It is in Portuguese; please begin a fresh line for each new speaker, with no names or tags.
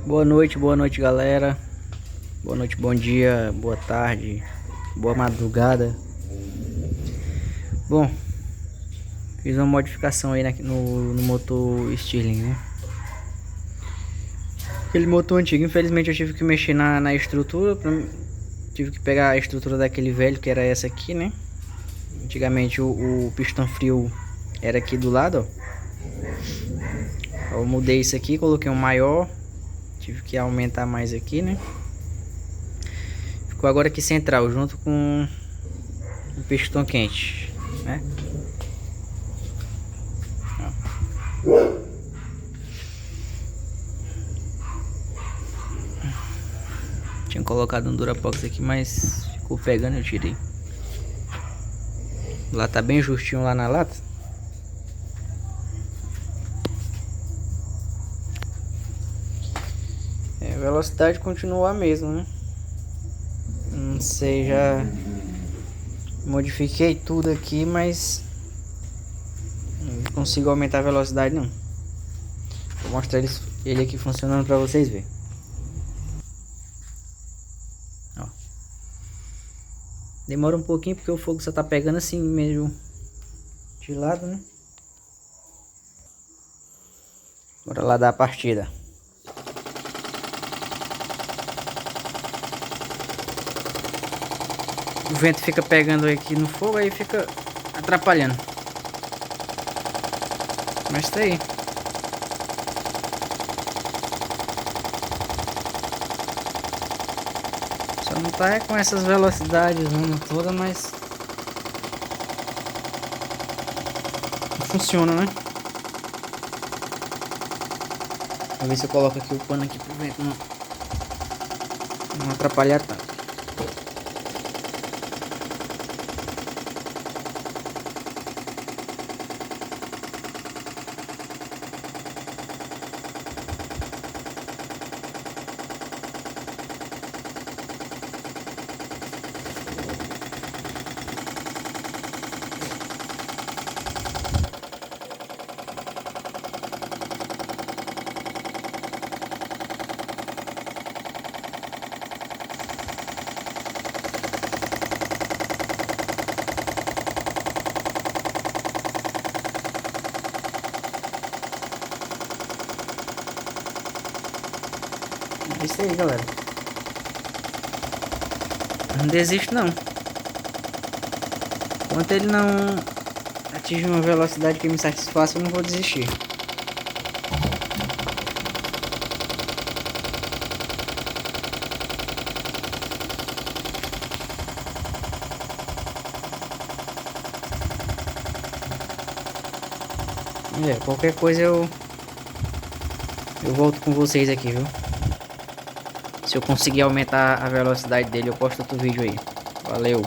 Boa noite, galera. Boa noite, bom dia, boa tarde, boa madrugada. Bom, fiz uma modificação aí no motor Stirling, né? Aquele motor antigo, infelizmente eu tive que mexer na estrutura. Tive que pegar a estrutura daquele velho, que era essa aqui, né? Antigamente o pistão frio era aqui do lado, ó. Eu mudei isso aqui, coloquei um maior. Tive que aumentar mais aqui, né? Ficou agora aqui central, junto com o pistão quente, né? Tinha colocado um Durapox aqui, mas ficou pegando, eu tirei. Lá tá bem justinho lá na lata. A velocidade continua a mesma, né? Não sei, já modifiquei tudo aqui, mas não consigo aumentar a velocidade não. Vou mostrar ele aqui funcionando pra vocês verem. Ó. Demora um pouquinho porque o fogo só tá pegando assim meio de lado, né? Bora lá dar a partida. O vento fica pegando aqui no fogo, aí fica atrapalhando. Mas tá aí. Só não tá com essas velocidades toda, mas funciona, né? Vou ver se eu coloco aqui o pano aqui pro vento não atrapalhar tanto. É isso aí, galera. Não desisto não. Enquanto ele não atinge uma velocidade que me satisfaça, eu não vou desistir. Qualquer coisa eu volto com vocês aqui, viu? Se eu conseguir aumentar a velocidade dele, eu posto outro vídeo aí. Valeu!